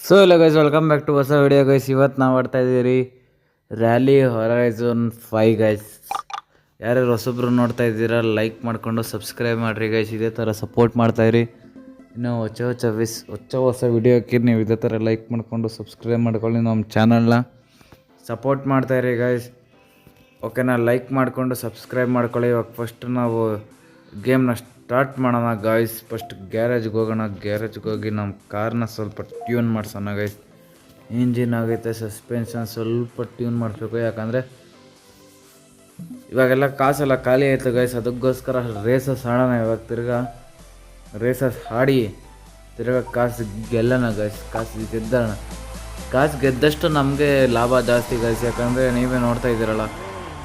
So ಇಲ್ಲ guys, welcome back to ಹೊಸ video guys. ಇವತ್ತು ನಾವು ಆಡ್ತಾ ಇದ್ದೀರಿ ರ್ಯಾಲಿ ಹೊರೈಝನ್ 5 ಗೈಸ್. ಯಾರ್ಯಾರು ಹೊಸಬ್ರು ನೋಡ್ತಾ ಇದ್ದೀರಾ ಲೈಕ್ ಮಾಡಿಕೊಂಡು ಸಬ್ಸ್ಕ್ರೈಬ್ ಮಾಡಿರಿ ಗೈಸ್. ಇದೇ ಥರ ಸಪೋರ್ಟ್ ಮಾಡ್ತಾಯಿರಿ. ಇನ್ನು ಹೊಸ ವಿಡಿಯೋಕ್ಕೆ ನೀವು ಇದೇ ಥರ ಲೈಕ್ ಮಾಡಿಕೊಂಡು ಸಬ್ಸ್ಕ್ರೈಬ್ ಮಾಡ್ಕೊಳ್ಳಿ. ನಮ್ಮ ಚಾನಲ್ನ ಸಪೋರ್ಟ್ ಮಾಡ್ತಾಯಿರಿ ಗೈಸ್. ಓಕೆನಾ? ಲೈಕ್ ಮಾಡಿಕೊಂಡು ಸಬ್ಸ್ಕ್ರೈಬ್ ಮಾಡ್ಕೊಳ್ಳಿ. ಇವಾಗ ಫಸ್ಟ್ ನಾವು ಗೇಮ್ನ ಸ್ಟಾರ್ಟ್ ಮಾಡೋಣ ಗಾಯ್ಸ್. ಫಸ್ಟ್ ಗ್ಯಾರೇಜ್ಗೆ ಹೋಗೋಣ. ಗ್ಯಾರೇಜ್ಗೆ ಹೋಗಿ ನಮ್ಮ ಕಾರ್ನ ಸ್ವಲ್ಪ ಟ್ಯೂನ್ ಮಾಡ್ಸೋಣ ಗೈಸ್. ಇಂಜಿನ್ ಆಗೈತೆ, ಸಸ್ಪೆನ್ಷನ್ ಸ್ವಲ್ಪ ಟ್ಯೂನ್ ಮಾಡಿಸ್ಬೇಕು. ಯಾಕಂದರೆ ಇವಾಗೆಲ್ಲ ಕಾಸೆಲ್ಲ ಖಾಲಿ ಆಯಿತು ಗೈಸ್. ಅದಕ್ಕೋಸ್ಕರ ರೇಸಸ್ ಆಡೋಣ. ಇವಾಗ ರೇಸಸ್ ಆಡಿ ಕಾಸು ಗೆಲ್ಲೋಣ ಗೈಸ್. ಕಾಸು ಗೆದ್ದಷ್ಟು ನಮಗೆ ಲಾಭ ಜಾಸ್ತಿ ಗೈಸ್. ಯಾಕಂದರೆ ನೀವೇ ನೋಡ್ತಾ ಇದ್ದೀರಲ್ಲ,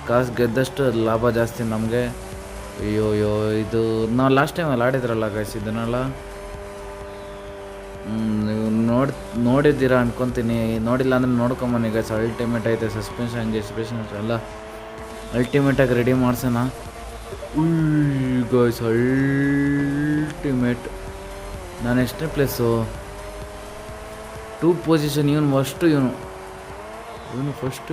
ಕಾಸು ಗೆದ್ದಷ್ಟು ಲಾಭ ಜಾಸ್ತಿ ನಮಗೆ. ಅಯ್ಯೋ ಇದು ನಾವು ಲಾಸ್ಟ್ ಟೈಮಲ್ಲಿ ಆಡಿದ್ರಲ್ಲ ಗೈಸ್. ಇದನ್ನೆಲ್ಲ ನೀವು ನೋಡಿದ್ದೀರಾ ಅನ್ಕೊತೀನಿ. ನೋಡಿಲ್ಲ ಅಂದರೆ ನೋಡ್ಕೊಂಬನ್ನಿ ಗೈಸ್. ಅಲ್ಟಿಮೇಟ್ ಐತೆ. ಸಸ್ಪೆನ್ಷನ್ ಎಲ್ಲ ಅಲ್ಟಿಮೇಟಾಗಿ ರೆಡಿ ಮಾಡ್ಸೋಣ ಗೈಸ್. ಅಲ್ಟಿಮೇಟ್. ನಾನು ಎಷ್ಟನೇ ಪ್ಲೇಸು? 2 ಪೊಸಿಷನ್. ಇವನು ಫಸ್ಟು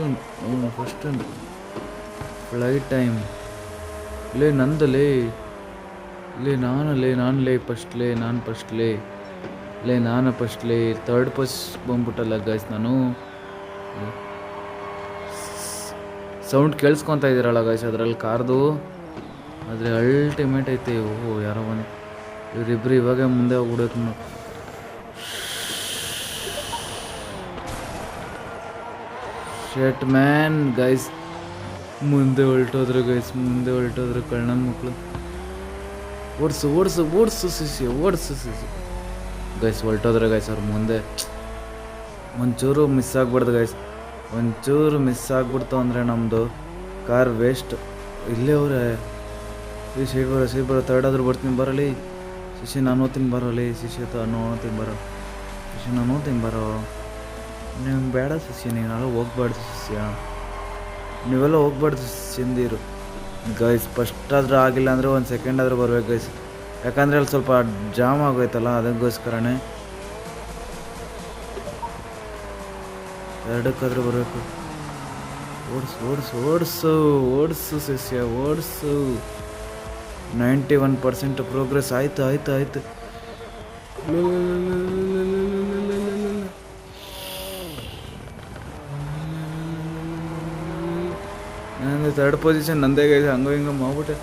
ಫ್ಲೈಟ್ ಟೈಮ್. ಲೇ ನಂದಲೇ, ನಾನು ಫಸ್ಟ್ಲೇ ಥರ್ಡ್ ಪೋಸ್ಟ್ ಬಂದ್ಬಿಟ್ಟಲ್ಲ ಗೈಸ್. ನಾನು ಸೌಂಡ್ ಕೇಳಿಸ್ಕೊತಾ ಇದ್ದೀರಲ್ಲ ಗೈಸ್ ಅದರಲ್ಲಿ ಕಾರ್ದು. ಆದರೆ ಅಲ್ಟಿಮೇಟ್ ಐತೆ. ಓಹೋ, ಯಾರೋ ಬಂದು ಇವರಿಬ್ಬರು ಇವಾಗ ಮುಂದೆ ಹೋಗ್ಬಿಡೋದು. Set man guys. ಮುಂದೆ ಹೊರಟೋದ್ರು ಕಳ್ಳನ ಮಕ್ಕಳು. ಓಡಿಸು ಸಿಸಿ ಗೈಸ್. ಹೊರಟೋದ್ರೆ ಗೈಸ್ ಅವ್ರು ಮುಂದೆ. ಒಂಚೂರು ಮಿಸ್ ಆಗ್ಬಿಡ್ದು ಗೈಸ್. ಒಂಚೂರು ಮಿಸ್ ಆಗ್ಬಿಡ್ತು ಅಂದರೆ ನಮ್ಮದು ಕಾರ್ ವೇಸ್ಟ್. ಇಲ್ಲೇ ಅವರೇ. ಈ ಸೈಡ್ ಬರೋ ಥರ್ಡ್ ಆದರೂ ಬರ್ತೀನಿ ಬರಲಿ. ಶಿಶಿ ನಾನು ಓದ್ತೀನಿ ಬರೋಲಿ. ನಾನು ಓದ್ತೀನಿ ಬರೋ. ನೀವು ಬೇಡ ಶಿಷ್ಯ, ನೀನೆಲ್ಲ ಹೋಗ್ಬಾರ್ದು ಶಿಷ್ಯ. ನೀವೆಲ್ಲ ಹೋಗ್ಬಾರ್ದು ಸಿಂದಿರು ಗೈಸ್. ಫಸ್ಟ್ ಆದರೂ ಆಗಿಲ್ಲ ಅಂದರೆ 1 ಸೆಕೆಂಡ್ ಆದರೂ ಬರ್ಬೇಕು ಗೈಸ್. ಯಾಕಂದರೆ ಅಲ್ಲಿ ಸ್ವಲ್ಪ ಜಾಮ್ ಆಗೋಯ್ತಲ್ಲ, ಅದಕ್ಕೋಸ್ಕರನೇ. ಎರಡಕ್ಕಾದರೂ ಬರಬೇಕು. ಓಡಿಸು ಶಿಷ್ಯ, ಓಡಿಸು. 91% ಪ್ರೋಗ್ರೆಸ್. ಆಯ್ತು. ನಂದು ಥರ್ಡ್ ಪೊಸಿಷನ್ ನಂದೇ ಗೈಸ್. ಹಂಗೋ ಹಿಂಗೆ ಮಾಡ್ಬಿಟ್ಟೆ.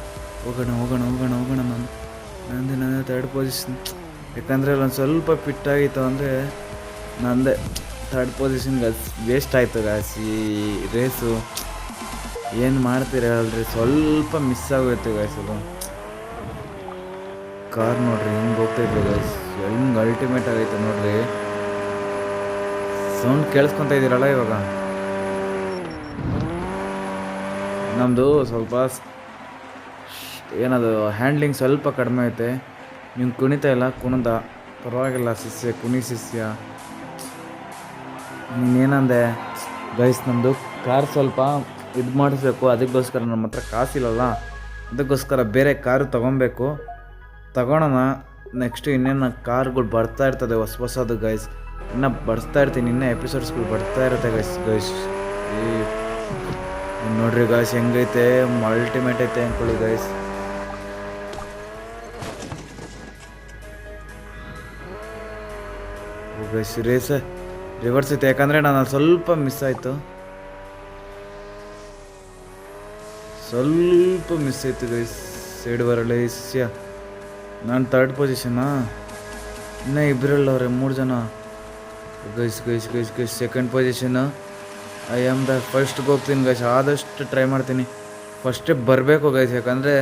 ಹೋಗೋಣ ನಂದೇ ಥರ್ಡ್ ಪೊಸಿಷನ್. ಯಾಕಂದರೆ ಅಲ್ಲೊಂದು ಸ್ವಲ್ಪ ಪಿಟ್ಟಾಗಿತ್ತು ಅಂದರೆ ನಂದೇ ಥರ್ಡ್ ಪೊಸಿಷನ್ ಗೈಸ್. ವೇಸ್ಟ್ ಆಯಿತು ಗೈಸ್ ಈ ರೇಸು. ಏನು ಮಾಡ್ತೀರ ಅಲ್ರಿ, ಸ್ವಲ್ಪ ಮಿಸ್ ಆಗೋಯ್ತು ಗೈಸ್. ಅದು ಕಾರ್ ನೋಡ್ರಿ ಹಿಂಗೆ ಹೋಗ್ತಾಯಿದ್ರು ಗೈಸ್. ಹೆಂಗೆ ಅಲ್ಟಿಮೇಟ್ ಆಗೈತೆ ನೋಡ್ರಿ. ಸೌಂಡ್ ಕೇಳಿಸ್ಕೊತಾ ಇದ್ದೀರಲ್ಲ ಇವಾಗ. ನಮ್ಮದು ಸ್ವಲ್ಪ ಏನದು ಹ್ಯಾಂಡ್ಲಿಂಗ್ ಸ್ವಲ್ಪ ಕಡಿಮೆ ಐತೆ. ನೀವು ಕುಣಿತಾ ಇಲ್ಲ, ಕುಣಿದ ಪರವಾಗಿಲ್ಲ ಶಿಷ್ಯ, ಕುಣಿ ಶಿಷ್ಯ. ನೀನೇನಂದೆ ಗೈಸ್, ನಮ್ಮದು ಕಾರ್ ಸ್ವಲ್ಪ ಇದು ಮಾಡಿಸ್ಬೇಕು. ಅದಕ್ಕೋಸ್ಕರ ನಮ್ಮ ಹತ್ರ ಕಾಸಿಲ್ಲಲ್ಲ, ಅದಕ್ಕೋಸ್ಕರ ಬೇರೆ ಕಾರು ತಗೊಳೋಣ. ನೆಕ್ಸ್ಟು ಇನ್ನೇನು ಕಾರ್ಗಳು ಬರ್ತಾ ಇರ್ತದೆ ಹೊಸದು ಗೈಸ್. ಇನ್ನೂ ಬರ್ತಾ ಇರ್ತೀನಿ, ಇನ್ನೂ ಎಪಿಸೋಡ್ಸ್ಗಳು ಬರ್ತಾ ಇರುತ್ತೆ ಗೈಸ್. ನೋಡ್ರಿ ಗೈಸ್ ಹೆಂಗೈತೆ. ಅಲ್ಟಿಮೇಟ್ ಐತೆ ಅಂದ್ಕೊಳ್ಳಿ ಗೈಸ್. ಗೈಸ್ ರಿವರ್ಸ್ ಐತೆ. ಯಾಕಂದರೆ ನಾನು ಸ್ವಲ್ಪ ಮಿಸ್ ಆಯಿತು ಗೈಸ್. ಸೈಡ್ ಬರಲ್ಲ ಶಿಷ್ಯ. ನಾನು ಥರ್ಡ್ ಪೊಸಿಷನ್ನಾ? ಇನ್ನೂ ಇಬ್ಬರಲ್ಲವ್ರೆ, 3 ಜನ guys. Second position. I am the ಫಸ್ಟ್ಗೆ ಹೋಗ್ತೀನಿ ಗೈಸ್. ಆದಷ್ಟು ಟ್ರೈ ಮಾಡ್ತೀನಿ ಫಸ್ಟೇ ಬರಬೇಕು ಗೈಸ್. ಯಾಕಂದರೆ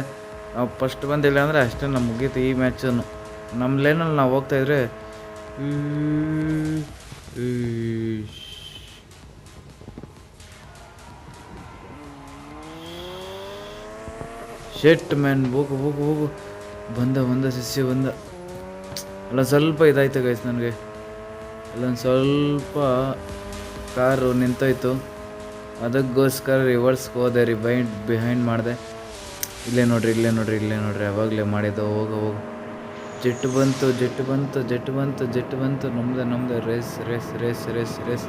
ನಾವು ಫಸ್ಟ್ ಬಂದಿಲ್ಲ ಅಂದರೆ ಅಷ್ಟೇ ನಮ್ಮ ಮುಗೀತು ಈ ಮ್ಯಾಚನ್ನು. ನಮ್ಮ ಲೇನಲ್ಲಿ ನಾವು ಹೋಗ್ತಾಯಿದ್ರೆ ಶೆಟ್ ಮ್ಯಾನ್. ಹೋಗು. ಬಂದ ಶಿಷ್ಯ ಬಂದ. ಅಲ್ಲೊಂದು ಸ್ವಲ್ಪ ಇದಾಯಿತು ಗೈಸ್ ನನಗೆ. ಅಲ್ಲೊಂದು ಸ್ವಲ್ಪ ಕಾರು ನಿಂತೋಯ್ತು. ಅದಕ್ಕೋಸ್ಕರ ರಿವರ್ಸ್ಗೆ ಹೋದೆ, ಬಿಹೈಂಡ್ ಮಾಡಿದೆ. ಇಲ್ಲೇ ನೋಡ್ರಿ ಅವಾಗಲೇ ಮಾಡಿದ್ದು. ಹೋಗು ಜೆಟ್ಟು ಬಂತು ಜೆಟ್ಟು ಬಂತು ಜೆಟ್ಟು ಬಂತು ಜೆಟ್ಟು ಬಂತು ನಮ್ದು race race race race race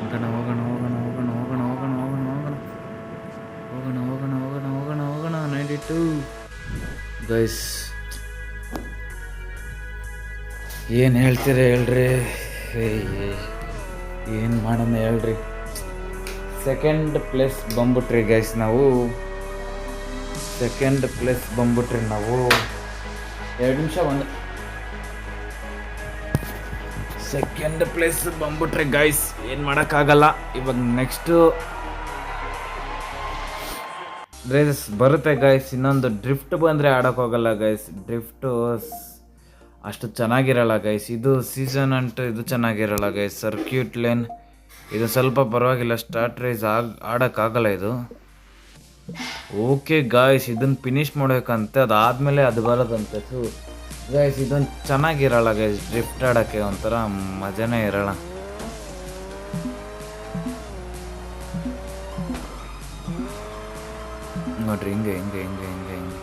ಹೋಗೋಣ ಹೋಗೋಣ ಹೋಗೋಣ ಹೋಗೋಣ ಹೋಗೋಣ ಹೋಗೋಣ ಹೋಗೋಣ ಹೋಗೋಣ ಹೋಗೋಣ ಹೋಗೋಣ ಹೋಗೋಣ ಹೋಗೋಣ 92 ಗೈಸ್. ಏನು ಹೇಳ್ತೀರ ಹೇಳ್ರಿ, ಏನು ಮಾಡೋಣ ಹೇಳ್ರಿ. ಸೆಕೆಂಡ್ ಪ್ಲೇಸ್ ಬಂದ್ಬಿಟ್ರಿ ಗೈಸ್, ನಾವು ಸೆಕೆಂಡ್ ಪ್ಲೇಸ್ ಬಂದ್ಬಿಟ್ರಿ ನಾವು. 2 ನಿಮಿಷ ಒಂದು ಸೆಕೆಂಡ್ ಪ್ಲೇಸ್ ಬಂದ್ಬಿಟ್ರಿ ಗೈಸ್, ಏನು ಮಾಡೋಕ್ಕಾಗಲ್ಲ. ಇವಾಗ ನೆಕ್ಸ್ಟು ರೇಸಸ್ ಬರುತ್ತೆ ಗೈಸ್. ಇನ್ನೊಂದು ಡ್ರಿಫ್ಟ್ ಬಂದರೆ ಆಡೋಕ್ಕೋಗಲ್ಲ ಗೈಸ್. ಡ್ರಿಫ್ಟು ಅಷ್ಟು ಚೆನ್ನಾಗಿರಲ್ಲ ಗೈಸ್. ಇದು ಸೀಸನ್ ಅಂಟು ಇದು ಚೆನ್ನಾಗಿರಲ್ಲ ಗೈಸ್. ಸರ್ಕ್ಯೂಟ್ ಲೇನ್ ಇದು ಸ್ವಲ್ಪ ಪರವಾಗಿಲ್ಲ, ಸ್ಟಾರ್ಟ್ ರೇಸ್ ಆಡೋಕ್ಕಾಗಲ್ಲ ಇದು. ಓಕೆ ಗಾಯ್ಸ್, ಇದನ್ನು ಫಿನಿಷ್ ಮಾಡಬೇಕಂತೆ, ಅದಾದಮೇಲೆ ಅದು ಬರೋದಂತೆ. ಗೈಸ್ ಇದೊಂದು ಚೆನ್ನಾಗಿರಲ್ಲ ಗೈಸ್, ಡ್ರಿಫ್ಟ್ ಆಡೋಕ್ಕೆ ಒಂಥರ ಮಜಾನೇ ಇರಲ್ಲ. ನೋಡ್ರಿ ಹಿಂಗೆ ಹಿಂಗೆ ಹಿಂಗೆ ಹಿಂಗೆ ಹಿಂಗೆ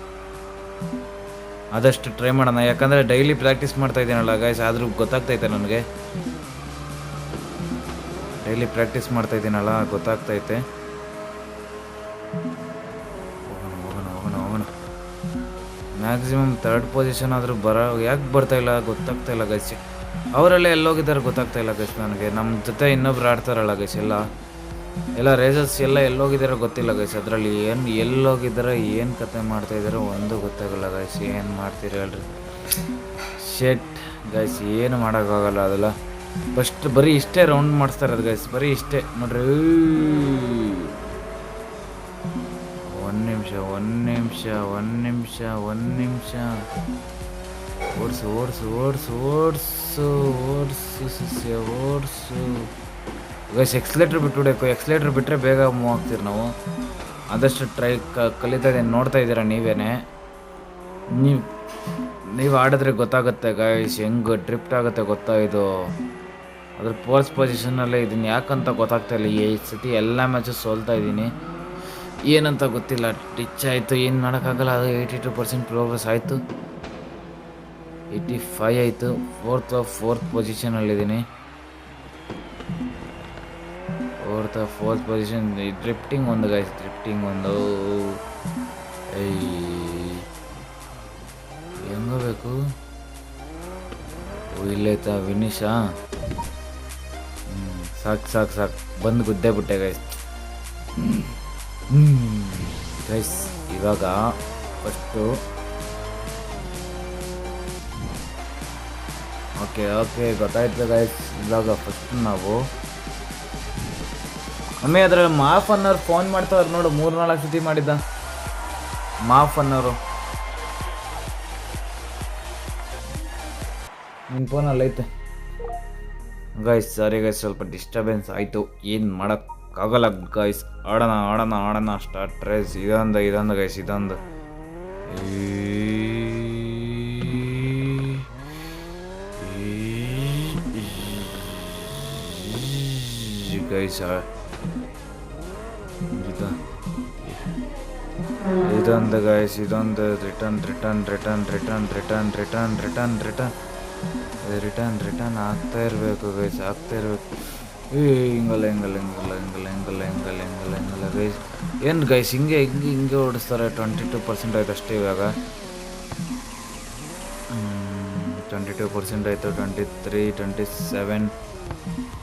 ಆದಷ್ಟು ಟ್ರೈ ಮಾಡೋಣ, ಯಾಕಂದರೆ ಡೈಲಿ ಪ್ರಾಕ್ಟೀಸ್ ಮಾಡ್ತಾ ಇದ್ದೀನಲ್ಲ ಗೈಸ್, ಆದರೂ ಗೊತ್ತಾಗ್ತೈತೆ ನನಗೆ. ಡೈಲಿ ಪ್ರಾಕ್ಟೀಸ್ ಮಾಡ್ತಾ ಇದ್ದೀನಲ್ಲ ಗೊತ್ತಾಗ್ತೈತೆ. ಹೋಗೋಣ ಹೋಗೋಣ ಹೋಗೋಣ. ಮ್ಯಾಕ್ಸಿಮಮ್ 3rd ಪೊಸಿಷನ್ ಆದರೂ ಯಾಕೆ ಬರ್ತಾಯಿಲ್ಲ ಗೊತ್ತಾಗ್ತಾಯಿಲ್ಲ ಗೈಸ್. ಅವರೆಲ್ಲ ಎಲ್ಲೋಗಿದ್ದಾರೆ ಗೊತ್ತಾಗ್ತಾಯಿಲ್ಲ ಗೈಸ್ ನನಗೆ. ನಮ್ಮ ಜೊತೆ ಇನ್ನೊಬ್ರು ಆಡ್ತಾರಲ್ಲ ಗೈಸ್, ಎಲ್ಲ ರೇಸರ್ಸ್ ಎಲ್ಲ ಎಲ್ಲೋಗಿದ್ದಾರೋ ಗೊತ್ತಿಲ್ಲ ಗೈಸ್. ಅದರಲ್ಲಿ ಎಲ್ಲೋಗಿದ್ದಾರೆ, ಏನು ಕತೆ ಮಾಡ್ತಾಯಿದ್ದಾರೋ ಒಂದು ಗೊತ್ತಾಗಲ್ಲ ಗೈಸ್. ಏನು ಮಾಡ್ತೀರಿ ಹೇಳ್ರಿ. ಶೆಟ್ ಗೈಸ್, ಏನು ಮಾಡೋಕ್ಕಾಗಲ್ಲ ಅದೆಲ್ಲ. ಫಸ್ಟ್ ಬರೀ ಇಷ್ಟೇ ರೌಂಡ್ ಮಾಡಿಸ್ತಾರೆ ಅದು ಗೈಸ್, ಬರೀ ಇಷ್ಟೇ ನೋಡ್ರಿ. ಒಂದು ನಿಮಿಷ ಓಡಿಸು ಓಡಿಸು ಓಡಿಸು ಓಡಿಸು ಓಡಿಸು ಸಸ್ಯ ಓಡಿಸು ಗೈಸ್. ಎಕ್ಸ್ಲೇಟ್ರ್ ಬಿಟ್ಬಿಡಬೇಕು, ಎಕ್ಸ್ಲೇಟ್ರ್ ಬಿಟ್ಟರೆ ಬೇಗ ಮೂವ್ ಆಗ್ತೀರಿ ನಾವು. ಆದಷ್ಟು ಟ್ರೈ ಕಲಿತಾ ಇದ್ದೀನಿ, ನೋಡ್ತಾ ಇದ್ದೀರಾ ನೀವೇನೆ. ನೀವು ಆಡಿದ್ರೆ ಗೊತ್ತಾಗುತ್ತೆ ಗೈಸ್, ಹೆಂಗೆ ಡ್ರಿಫ್ಟ್ ಆಗುತ್ತೆ ಗೊತ್ತಾ. ಇದು ಅದ್ರ ಫೋರ್ತ್ ಪೊಸಿಷನಲ್ಲೇ ಇದನ್ನು ಯಾಕಂತ ಗೊತ್ತಾಗ್ತಾಯಿಲ್ಲ. ಈ ಸತಿ ಎಲ್ಲ ಮ್ಯಾಚು ಸೋಲ್ತಾ ಇದ್ದೀನಿ, ಏನಂತ ಗೊತ್ತಿಲ್ಲ. ಟಿಚ್ ಆಯಿತು, ಏನು ಮಾಡೋಕ್ಕಾಗಲ್ಲ. ಅದು 82% ಪ್ರೋಗ್ರೆಸ್ ಆಯಿತು, 85 ಆಯಿತು. ಫೋರ್ತ್ ಪೊಸಿಷನಲ್ಲಿದ್ದೀನಿ. Fourth position. ಡ್ರಿಫ್ಟಿಂಗ್ ಒಂದು ಗೈಸ್, ಡ್ರಿಫ್ಟಿಂಗ್ ಒಂದು. ಹೆಂಗಬೇಕು ಇಲ್ಲೈತಾ ವಿನಿಶಾ. ಸಾಕು ಬಂದು ಗುದ್ದೇ ಬಿಟ್ಟೆ ಗೈಸ್. ಗೈಸ್ ಇವಾಗ ಫಸ್ಟು ಓಕೆ ಗೊತ್ತಾಯ್ತು ಗೈಸ್. ಇವಾಗ ಫಸ್ಟ್ ನಾವು ಒಮ್ಮೆ ಅದರಲ್ಲಿ ಮಾಫ್ ಅನ್ನೋರು ಫೋನ್ ಮಾಡ್ತಾವ್ರು ನೋಡು, 3-4 ಸತಿ ಮಾಡಿದ್ದ ಮಾಫ್ ಅನ್ನೋರು. ನಿನ್ನ ಫೋನಲ್ಲಿ ಐತೆ ಗೈಸ್. ಸಾರಿ ಗೈಸ್, ಸ್ವಲ್ಪ ಡಿಸ್ಟರ್ಬೆನ್ಸ್ ಆಯಿತು, ಏನು ಮಾಡೋಕ್ಕಾಗಲ್ಲ ಗೈಸ್. ಆಡೋಣ ಸ್ಟಾರ್ಟ್ ರೇಸ್. ಇದೊಂದು ಗೈಸ್, ಇದೊಂದು ಗೈಸ್. ಇದೊಂದು ಗೈಸ್, ಇದೊಂದು ರಿಟರ್ನ್ ಆಗ್ತಾ ಇರಬೇಕು ಗೈಸ್, ಆಗ್ತಾ ಇರಬೇಕು. ಹಿಂಗಲ್ಲ ಗೈಸ್. ಏನು ಗೈಸ್ ಹಿಂಗೆ ಓಡಿಸ್ತಾರೆ. 22% ಆಯ್ತು ಅಷ್ಟೇ ಇವಾಗ. 22% ಆಯಿತು. 23, 27,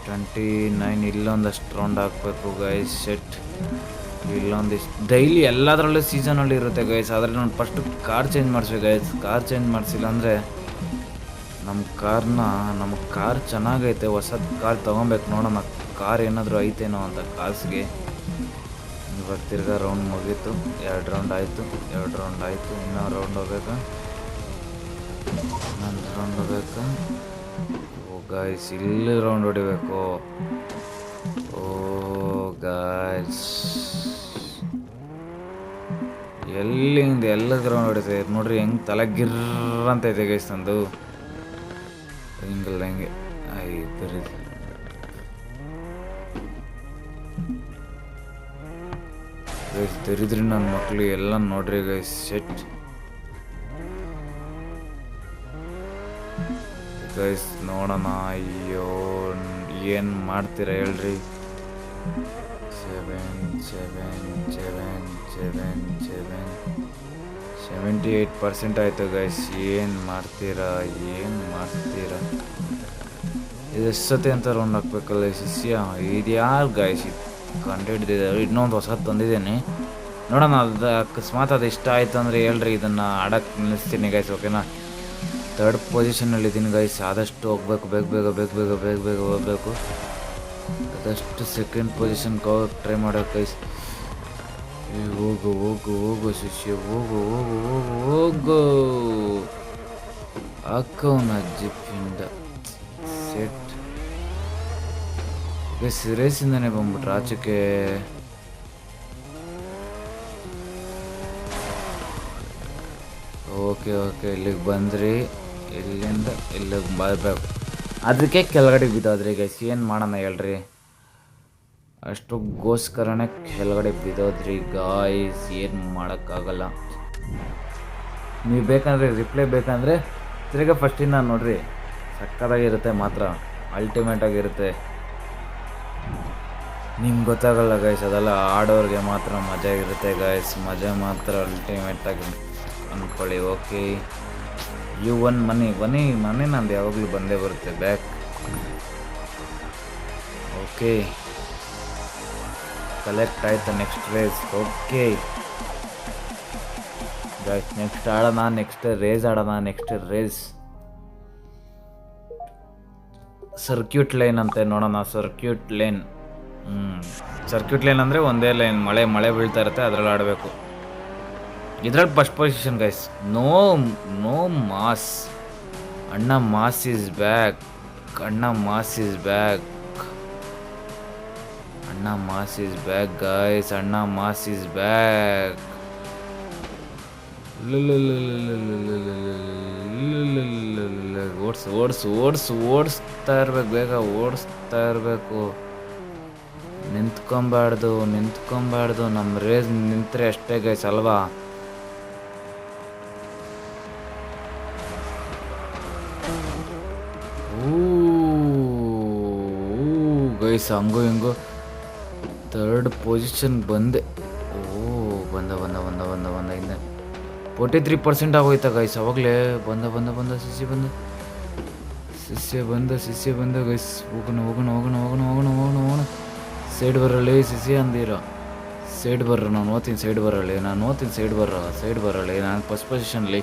29. ಇಲ್ಲೊಂದಷ್ಟು ರೌಂಡ್ ಹಾಕಬೇಕು ಗೈಸ್. ಸೆಟ್. ಇಲ್ಲೊಂದಿಷ್ಟು ಡೈಲಿ ಎಲ್ಲದರಲ್ಲೂ ಸೀಸನಲ್ಲಿ ಇರುತ್ತೆ ಗೈಸ್. ಆದರೆ ನಾನು ಫಸ್ಟು ಕಾರ್ ಚೇಂಜ್ ಮಾಡಿಸ್ಬೇಕು ಗೈಸ್. ಕಾರ್ ಚೇಂಜ್ ಮಾಡಿಸಿಲ್ಲ ಅಂದರೆ ನಮ್ಮ ಕಾರ್ ಚೆನ್ನಾಗೈತೆ, ಹೊಸದು ಕಾರ್ ತೊಗೊಬೇಕು. ನೋಡೋಣ ಕಾರ್ ಏನಾದರೂ ಐತೇನೋ ಅಂತ ಕಾಸಿಗೆ. ಇವಾಗ ತಿರ್ಗಾ ರೌಂಡ್ ಮುಗೀತು. 2 ರೌಂಡ್ ಆಯಿತು. ಇನ್ನೂ ರೌಂಡ್ ಹೋಗ್ಬೇಕಾ, ಇನ್ನೊಂದು ರೌಂಡ್ ಹೋಗ್ಬೇಕಾ. ಓ ಗಾಯ್ಸ್, ಇಲ್ಲಿ ರೌಂಡ್ ಹೊಡಿಬೇಕು. ಓ ಗಾಯ್ಸ್, ಎಲ್ಲಿಂದ ಎಲ್ಲ ಗ್ರೌಂಡ್ ಹೊಡಿತೈತೆ ನೋಡ್ರಿ. ಹೆಂಗೆ ತಲೆ ಗಿರ್ರ ಅಂತ ಐತೆ ಗೈಸ್ ನಂದು. ಹಿಂಗಲ್ಲ ಹೆಂಗೆ ಗೈಸ್ ತೆರಿದ್ರಿ ನನ್ನ ಮಕ್ಕಳು ಎಲ್ಲ ನೋಡ್ರಿ ಗೈಸ್. ಸೆಟ್. ಗೈಸ್ ನೋಡೋಣ. ಅಯ್ಯೋ ಏನು ಮಾಡ್ತೀರಾ ಹೇಳ್ರಿ. 78% ಆಯಿತು ಗೈಸ್. ಏನು ಮಾಡ್ತೀರಾ. ಇದು ಎಷ್ಟೊತ್ತೆ ಅಂತ ರೌಂಡ್ ಹಾಕ್ಬೇಕಲ್ಲ ಶಿಷ್ಯ. ಇದು ಯಾರು ಗೈಸ್ ಕಂಡು ಹಿಡಿದಿದ್ದಾರೆ. ಇನ್ನೊಂದು ಹೊಸ ತಂದಿದ್ದೀನಿ ನೋಡೋಣ. ಅದು ಅಕಸ್ಮಾತ್ ಅದು ಇಷ್ಟ ಆಯಿತು ಅಂದರೆ ಹೇಳ್ರಿ, ಇದನ್ನು ಆಡೋಕ್ಕೆ ನಿಲ್ಲಿಸ್ತೀನಿ ಗೈಸ್. ಓಕೆನಾ. 3rd ಪೊಸಿಷನಲ್ಲಿದ್ದೀನಿ guys. ಆದಷ್ಟು ಹೋಗ್ಬೇಕು, ಬೇಗ ಹೋಗಬೇಕು. ಆದಷ್ಟು 2nd ಪೊಸಿಷನ್ಗೆ ಹೋಗಕ್ಕೆ ಟ್ರೈ ಮಾಡೋಕೆ ಗೈಸ್. ಹೋಗು ಶಿಷ್ಯ, ಹೋಗು ಹಾಕವನ ಜಿಪ್ಪಿಂದ ಸೆಟ್ ಗೈಸ್. ರೇಸಿಂದನೇ ಬಂದ್ಬಿಟ್ರೆ ಆಚೆಗೆ. ಓಕೆ ಇಲ್ಲಿಗೆ ಬಂದ್ರಿ. ಇಲ್ಲಿಂದ ಇಲ್ಲಿಗೆ ಬರಬೇಕು. ಅದಕ್ಕೆ ಕೆಳಗಡೆ ಬಿದ್ದೋದ್ರಿ ಗೈಸ್. ಏನು ಮಾಡೋಣ ಹೇಳ್ರಿ. ಅಷ್ಟಕ್ಕೋಸ್ಕರನೇ ಕೆಳಗಡೆ ಬಿದ್ದೋದ್ರಿ ಗಾಯ್ಸ್. ಏನು ಮಾಡೋಕ್ಕಾಗಲ್ಲ. ನೀವು ಬೇಕಂದರೆ ರಿಪ್ಲೈ ಬೇಕಂದರೆ ತಿರ್ಗಾ ಫಸ್ಟಿಂದ ನೋಡ್ರಿ. ಸಕ್ಕತ್ತಾಗಿರುತ್ತೆ ಮಾತ್ರ, ಅಲ್ಟಿಮೇಟಾಗಿರುತ್ತೆ. ನಿಮ್ಗೆ ಗೊತ್ತಾಗಲ್ಲ ಗೈಸ್. ಅದೆಲ್ಲ ಆಡೋರಿಗೆ ಮಾತ್ರ ಮಜಾ ಇರುತ್ತೆ ಗೈಸ್. ಮಜಾ ಮಾತ್ರ ಅಲ್ಟಿಮೇಟಾಗಿ ಅಂದ್ಕೊಳ್ಳಿ. ಓಕೆ, ಯು ಒನ್ ಮನಿ ನಂದು ಯಾವಾಗಲೂ ಬಂದೇ ಬರುತ್ತೆ ಬ್ಯಾಕ್. ಓಕೆ, ಕಲೆಕ್ಟ್ ಆಯಿತು next race. Okay guys, next ಆಡೋಣ. ನೆಕ್ಸ್ಟ್ ರೇಸ್ ಸರ್ಕ್ಯೂಟ್ ಲೈನ್ ಅಂತೆ. ನೋಡೋಣ ಸರ್ಕ್ಯೂಟ್ ಲೈನ್. ಸರ್ಕ್ಯೂಟ್ ಲೈನ್ ಅಂದರೆ ಒಂದೇ ಲೈನ್, ಮಳೆ ಬೀಳ್ತಾ ಇರುತ್ತೆ, ಅದರಲ್ಲಿ ಆಡಬೇಕು. ಇದ್ರಲ್ಲಿ first position guys. No mass. ಅಣ್ಣ ಮಾಸ್ ಈಸ್ ಬ್ಯಾಕ್ ಗೈಸ್. ಅಣ್ಣ ಮಾಸ್ ಈಸ್ ಬ್ಯಾಕ್. ಓಡಿಸ್ತಾ ಇರ್ಬೇಕು, ಬೇಗ ಓಡಿಸ್ತಾ ಇರಬೇಕು. ನಿಂತ್ಕೊಬಾರ್ದು. ನಮ್ಮ ರೇಸ್ ನಿಂತರೆ ಅಷ್ಟೇ ಗೈಸ್ ಅಲ್ವಾ. ಗೈಸ್ ಹಂಗೋ ಹಿಂಗೋ 3rd ಪೊಸಿಷನ್ ಬಂದೆ. ಬಂದ ಇನ್ನು 43% ಆಗೋಯ್ತಾ ಗೈಸ್. ಅವಾಗಲೇ ಬಂದ ಶಿಷ್ಯ ಬಂದ ಗೈಸ್. ಹೋಗೋಣ. ಸೈಡ್ ಬರಲಿ ಶಿಷ್ಯ ಅಂದಿರ. ಸೈಡ್ ಬರ್ರ. ನಾನು ಓದ್ತೀನಿ ಸೈಡ್ ಬರಲಿ. ನಾನು ಫಸ್ಟ್ ಪೊಸಿಷನ್ಲಿ.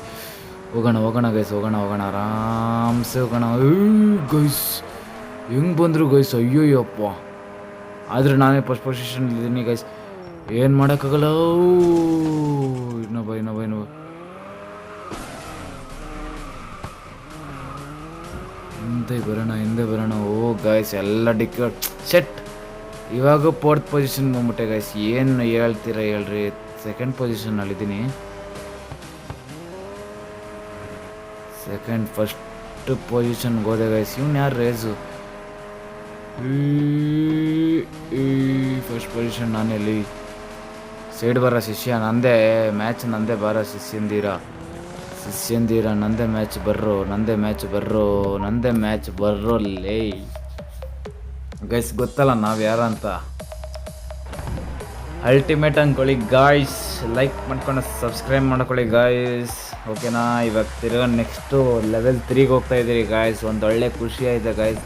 ಹೋಗೋಣ ಗೈಸ್. ಹೋಗೋಣ ಆರಾಮ್ಸೆ ಹೋಗೋಣ. ಗೈಸ್ ಹೆಂಗೆ ಬಂದರು ಗೈಸ್. ಅಯ್ಯೋಯ್ಯಪ್ಪ. ಆದರೆ ನಾನೇ ಫಸ್ಟ್ ಪೊಸಿಷನ್ಲಿದ್ದೀನಿ ಗೈಸ್. ಏನು ಮಾಡೋಕ್ಕಾಗಲ್ಲ. ಇನ್ನೊಬ್ಬ ಹಿಂದೆ ಬರೋಣ. ಗೈಸ್ ಎಲ್ಲ ಡಿಕ್ಲೇರ್ ಸೆಟ್. ಇವಾಗ 4th ಪೊಸಿಷನ್ ಬಂದ್ಬಿಟ್ಟೆ ಗೈಸ್. ಏನು ಹೇಳ್ತೀರಾ ಹೇಳ್ರಿ. 2nd ಪೊಸಿಷನ್ನಲ್ಲಿದ್ದೀನಿ. ಫಸ್ಟ್ ಪೊಸಿಷನ್ಗೆ ಹೋದೆ ಗೈಸ್. ಇವ್ನು ಯಾರು ರೇಸು. ಫಸ್ಟ್ ಪೊಸಿಷನ್ ನಾನೆಲ್ಲಿ. ಸೈಡ್ ಬರೋ ಶಿಷ್ಯ. ನಂದೇ ಮ್ಯಾಚ್ ಬಾರ ಶಿಷ್ಯಂದಿರ. ನಂದೇ ಮ್ಯಾಚ್ ಬರ್ರೋ ಲೇ ಗೈಸ್. ಗೊತ್ತಲ್ಲ ನಾವು ಯಾರು ಅಂತ. ಅಲ್ಟಿಮೇಟ್ ಅಂದ್ಕೊಳ್ಳಿ ಗಾಯ್ಸ್. ಲೈಕ್ ಮಾಡ್ಕೊಂಡು ಸಬ್ಸ್ಕ್ರೈಬ್ ಮಾಡ್ಕೊಳ್ಳಿ ಗಾಯ್ಸ್. ಓಕೆನಾ. ಇವಾಗ ತಿರ್ಗಾ ನೆಕ್ಸ್ಟು ಲೆವೆಲ್ 3ಗೆ ಹೋಗ್ತಾ ಇದ್ದೀರಿ ಗಾಯ್ಸ್. ಒಂದು ಒಳ್ಳೆ ಖುಷಿ ಆಯಿತು ಗಾಯ್ಸ್.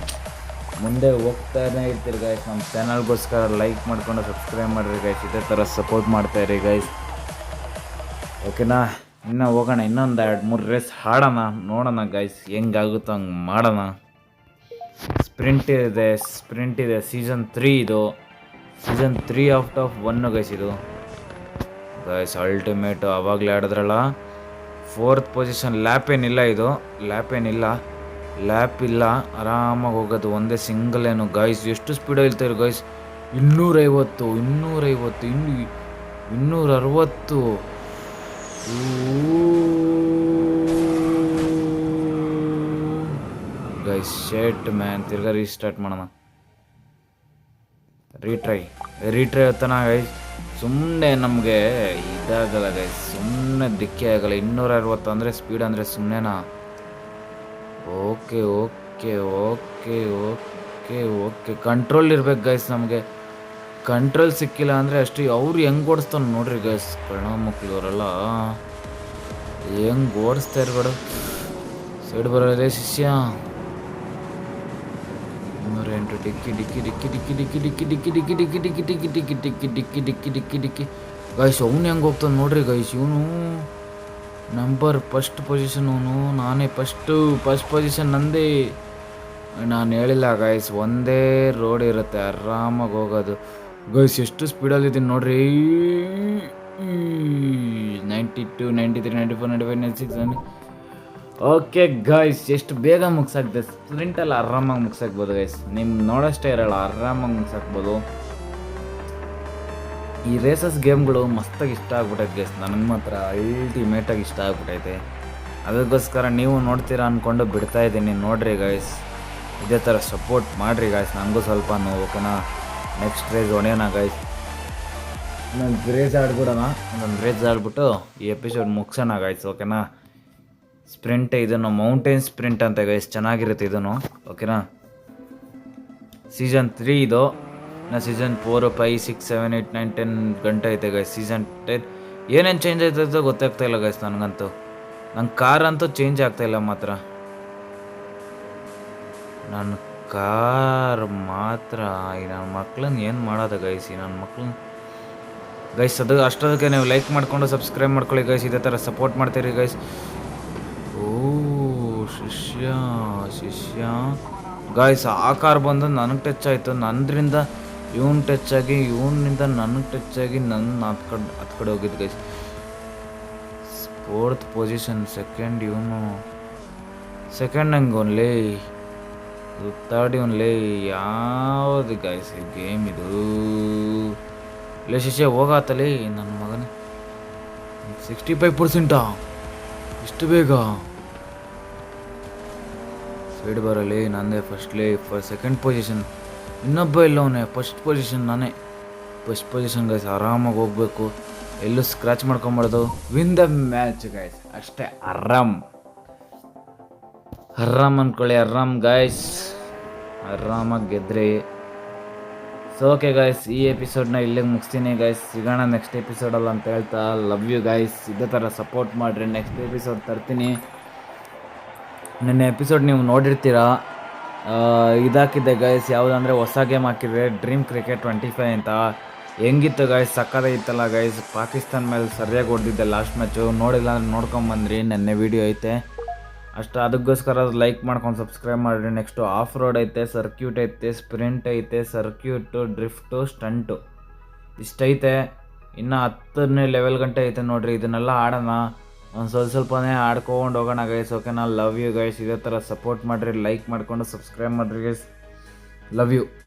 ಮುಂದೆ ಹೋಗ್ತಾನೆ ಇರ್ತೀರಿ ಗಾಯ್ಸ್. ನಮ್ಮ ಚಾನಲ್ಗೋಸ್ಕರ ಲೈಕ್ ಮಾಡ್ಕೊಂಡು ಸಬ್ಸ್ಕ್ರೈಬ್ ಮಾಡಿರಿ ಗಾಯ್ಸ್. ಇದೇ ಥರ ಸಪೋರ್ಟ್ ಮಾಡ್ತಾಯಿರಿ ಗಾಯ್ಸ್. ಓಕೆನಾ. ಇನ್ನೂ ಹೋಗೋಣ. ಇನ್ನೊಂದು 2-3 ರೇಸ್ ಆಡೋಣ. ನೋಡೋಣ ಗಾಯ್ಸ್ ಹೆಂಗಾಗುತ್ತೋ ಹಂಗೆ ಮಾಡೋಣ. ಸ್ಪ್ರಿಂಟ್ ಇದೆ. ಸೀಸನ್ 3 ಇದು. ಸೀಸನ್ 3 ಔಟ್ ಆಫ್ 1 ಗೈಸ್ ಇದು ಗೈಸ್. ಅಲ್ಟಿಮೇಟು ಆವಾಗಲೇ ಆಡಿದ್ರಲ್ಲ. 4th position. ಲ್ಯಾಪ್ ಇಲ್ಲ. ಆರಾಮಾಗಿ ಹೋಗೋದು. ಒಂದೇ ಸಿಂಗಲ್ ಏನು ಗೈಸ್. ಎಷ್ಟು ಸ್ಪೀಡ್ ಹೇಳ್ತಾರೆ ಗೈಸ್. 250 260 ಗೈಸ್. ಶೇಟ್ ಮ್ಯಾನ್. ತಿರ್ಗಾ ರೀಸ್ಟಾರ್ಟ್ ಮಾಡೋಣ. Retry ಹೊತ್ತಾನ guys. ಸುಮ್ಮನೆ ನಮಗೆ ಇದಾಗಲ್ಲ ಗೈಸ್. ಸುಮ್ಮನೆ ದಿಕ್ಕೇ ಆಗಲ್ಲ. 260 ಅಂದರೆ ಸ್ಪೀಡ್ ಅಂದರೆ ಸುಮ್ಮನೆನಾ. Okay okay okay okay okay control ಇರ್ಬೇಕು ಗೈಸ್. ನಮಗೆ ಕಂಟ್ರೋಲ್ ಸಿಕ್ಕಿಲ್ಲ ಅಂದರೆ ಅಷ್ಟು ಅವ್ರು ಹೆಂಗೆ ಓಡಿಸ್ತಾನೆ ನೋಡ್ರಿ ಗೈಸ್. ಕಣ ಮಕ್ಳು ಅವರೆಲ್ಲ ಹೆಂಗೆ ಓಡಿಸ್ತಾ ಇರ್ಬೇಡ. ಸೈಡ್ ಬರೋದೇ ಶಿಷ್ಯ. 208 ಡಿಕ್ಕಿ ಡಿಕ್ಕಿ ಡಿಕ್ಕಿ ಡಿಕ್ಕಿ ಡಿಕ್ಕಿ ಡಿಕ್ಕಿ ಡಿಕ್ಕಿ ಡಿಕ್ಕಿ ಡಿಕ್ಕಿ ಡಿಕ್ಕಿ ಡಿಕ್ಕಿ ಡಿಕ್ಕಿ ಡಿಕ್ಕಿ ಡಿಕ್ಕಿ ಡಿಕ್ಕಿ ಡಿಕ್ಕಿ ಗೈಸ್. ಅವ್ನು ಹೆಂಗೆ ಹೋಗ್ತಾನೆ ನೋಡ್ರಿ ಗೈಸ್. ಇವನು ನಂಬರ್ ಫಸ್ಟ್ ಪೊಸಿಷನ್. ಅವನು ನಾನೇ ಫಸ್ಟ್ ಪೊಸಿಷನ್ ನಂದೇ. ನಾನು ಹೇಳಿಲ್ಲ ಗೈಸ್, ಒಂದೇ ರೋಡ್ ಇರುತ್ತೆ ಆರಾಮಾಗಿ ಹೋಗೋದು ಗೈಸ್. ಎಷ್ಟು ಸ್ಪೀಡಲ್ಲಿದ್ದೀನಿ ನೋಡ್ರಿ. 92 93 94 95 96 ಓಕೆ ಗೈಸ್. ಎಷ್ಟು ಬೇಗ ಮುಗ್ಸಾಕ್ದೆ. ಸ್ಪ್ರಿಂಟಲ್ಲಿ ಆರಾಮಾಗಿ ಮುಗ್ಸಾಕ್ಬೋದು ಗೈಸ್. ನಿಮ್ಮ ನೋಡೋಷ್ಟೇ ಇರೋಲ್ಲ, ಆರಾಮಾಗಿ ಮುಗ್ಸಾಕ್ಬೋದು. ಈ ರೇಸಸ್ ಗೇಮ್ಗಳು ಮಸ್ತಾಗಿ ಇಷ್ಟ ಆಗ್ಬಿಟ್ಟೈತೆ ಗೈಸ್. ನನಗೆ ಮಾತ್ರ ಅಲ್ಟಿಮೇಟಾಗಿ ಇಷ್ಟ ಆಗ್ಬಿಟ್ಟೈತೆ. ಅದಕ್ಕೋಸ್ಕರ ನೀವು ನೋಡ್ತೀರಾ ಅಂದ್ಕೊಂಡು ಬಿಡ್ತಾಯಿದ್ದೀನಿ. ನೋಡ್ರಿ ಗೈಸ್, ಇದೇ ಥರ ಸಪೋರ್ಟ್ ಮಾಡಿರಿ ಗೈಸ್. ನನಗೂ ಸ್ವಲ್ಪ ಓಕೆನಾ. ನೆಕ್ಸ್ಟ್ ರೇಸ್ ಹೊಡೆಯೋಣ ಗೈಸ್. ಇನ್ನೊಂದು ರೇಸ್ ಆಡ್ಬಿಡೋಣ. ಒಂದೊಂದು ರೇಸ್ ಆಡ್ಬಿಟ್ಟು ಈ ಎಪಿಸೋಡ್ ಮುಗಿಸೋಣ ಗೈಸ್, ಓಕೆನಾ. ಸ್ಪ್ರಿಂಟ್ ಇದನ್ನು ಮೌಂಟೇನ್ ಸ್ಪ್ರಿಂಟ್ ಅಂತ ಗೈಸ್, ಚೆನ್ನಾಗಿರುತ್ತೆ ಇದನ್ನು, ಓಕೆನಾ. ಸೀಸನ್ 3 ಇದು. ನಾ ಸೀಸನ್ 4 5 6 7 8 9 10 ಗಂಟೆ ಐತೆ ಗೈಸ್. ಸೀಸನ್ 10 ಏನೇನು ಚೇಂಜ್ ಆಯ್ತೈತೋ ಗೊತ್ತಾಗ್ತಾಯಿಲ್ಲ ಗೈಸ್ ನನಗಂತೂ. ನನ್ನ ಕಾರ್ ಅಂತೂ ಚೇಂಜ್ ಆಗ್ತಾಯಿಲ್ಲ ಮಾತ್ರ. ನನ್ನ ಕಾರ್ ಮಾತ್ರ ಈ ನನ್ನ ಮಕ್ಳನ್ನ ಏನು ಮಾಡೋದು ಗೈಸ್. ಈ ನನ್ನ ಮಕ್ಳನ್ನ ಗೈಸ್ ಅದು ಅಷ್ಟೊದಕ್ಕೆ ನೀವು ಲೈಕ್ ಮಾಡಿಕೊಂಡು ಸಬ್ಸ್ಕ್ರೈಬ್ ಮಾಡ್ಕೊಳ್ಳಿ ಗೈಸ್. ಇದೇ ಥರ ಸಪೋರ್ಟ್ ಮಾಡ್ತೀರಿ ಗೈಸ್. ಓ ಶಿಷ್ಯ ಶಿಷ್ಯ ಗಾಯ್ಸ್, ಆ ಕಾರ್ ಬಂದು ನನಗೆ ಟಚ್ ಆಯಿತು. ನನ್ನದ್ರಿಂದ ಇವನು ಟಚ್ ಆಗಿ, ಇವನಿಂದ ನನಗೆ ಟಚ್ ಆಗಿ ನನ್ನ ಹತ್ತು ಕಡೆ ಹೋಗಿದ್ದು ಗೈಸ್. 4th position. ಸೆಕೆಂಡ್ ಇವನು. ಸೆಕೆಂಡ್ ನಂಗೆ ಓನ್ಲಿ 3rd ಇವನ್ಲೇ. ಯಾವುದು ಗೈಸ್ ಈ ಗೇಮ್ ಇದು? ಲೇ ಶಿಷ್ಯ ಹೋಗಾತಲೇ ನನ್ನ ಮಗನೇ. 65%. ಇಷ್ಟು ಬೇಗ? ಸೈಡ್ ಬರಲಿ. ನಂದೇ ಫಸ್ಟ್ಲೇ. Second position. ಇನ್ನೊಬ್ಬ ಎಲ್ಲವನೇ. ಫಸ್ಟ್ ಪೊಸಿಷನ್ ನಾನೇ. First position guys. ಆರಾಮಾಗಿ ಹೋಗ್ಬೇಕು, ಎಲ್ಲೂ ಸ್ಕ್ರ್ಯಾಚ್ ಮಾಡ್ಕೊಂಬಾರ್ದು. ವಿನ್ ದ ಮ್ಯಾಚ್ ಗೈಸ್, ಅಷ್ಟೇ. ಆರಾಮ್ ಅಂದ್ಕೊಳ್ಳಿ. ಆರಾಮ್ ಗೈಸ್, ಆರಾಮಾಗಿ ಗೆದ್ರಿ. ಸೊ ಓಕೆ ಗೈಸ್, ಈ ಎಪಿಸೋಡ್ನ ಇಲ್ಲಿಗೆ ಮುಗಿಸ್ತೀನಿ ಗೈಸ್. ಸಿಗೋಣ ನೆಕ್ಸ್ಟ್ ಎಪಿಸೋಡಲ್ಲ ಅಂತ ಹೇಳ್ತಾ ಲವ್ ಯು ಗೈಸ್. ಇದೇ ಥರ ಸಪೋರ್ಟ್ ಮಾಡಿರಿ. ನೆಕ್ಸ್ಟ್ ಎಪಿಸೋಡ್ ತರ್ತೀನಿ. ನಿನ್ನೆ ಎಪಿಸೋಡ್ ನೀವು ನೋಡಿರ್ತೀರ. ಇದಾಕಿದ್ದೆ ಗೈಸ್, ಯಾವುದಂದರೆ ಹೊಸ ಗೇಮ್ ಹಾಕಿದ್ರೆ ಡ್ರೀಮ್ ಕ್ರಿಕೆಟ್ 25 ಅಂತ. ಹೆಂಗಿತ್ತು ಗೈಸ್? ಸಕ್ಕತ್ತಾಗಿತ್ತಲ್ಲ ಗೈಸ್. ಪಾಕಿಸ್ತಾನ ಮೇಲೆ ಸರಿಯಾಗಿ ಹೊಡೆದಿದ್ದೆ ಲಾಸ್ಟ್ ಮ್ಯಾಚು. ನೋಡಿಲ್ಲ ಅಂದರೆ ನೋಡ್ಕೊಂಬಂದ್ರಿ, ನೆನ್ನೆ ವೀಡಿಯೋ ಐತೆ ಅಷ್ಟು. ಅದಕ್ಕೋಸ್ಕರ ಲೈಕ್ ಮಾಡ್ಕೊಂಡು ಸಬ್ಸ್ಕ್ರೈಬ್ ಮಾಡಿರಿ. ನೆಕ್ಸ್ಟು ಆಫ್ ರೋಡ್ ಐತೆ, ಸರ್ಕ್ಯೂಟ್ ಐತೆ, ಸ್ಪ್ರಿಂಟ್ ಐತೆ, ಸರ್ಕ್ಯೂಟು, ಡ್ರಿಫ್ಟು, ಸ್ಟಂಟು, ಇಷ್ಟೈತೆ. ಇನ್ನು 10ನೇ ಲೆವೆಲ್ ಗಂಟೆ ಐತೆ ನೋಡಿರಿ. ಇದನ್ನೆಲ್ಲ ಆಡೋಣ. ಒಂದು ಸ್ವಲ್ಪನೇ ಆಡ್ಕೊಂಡು ಹೋಗೋಣ ಗೈಸ್, ಓಕೆನಾ. Love you guys. ಇದೇ ಥರ ಸಪೋರ್ಟ್ ಮಾಡಿರಿ, ಲೈಕ್ ಮಾಡಿಕೊಂಡು ಸಬ್ಸ್ಕ್ರೈಬ್ ಮಾಡಿರಿ ಗೈಸ್. Love you.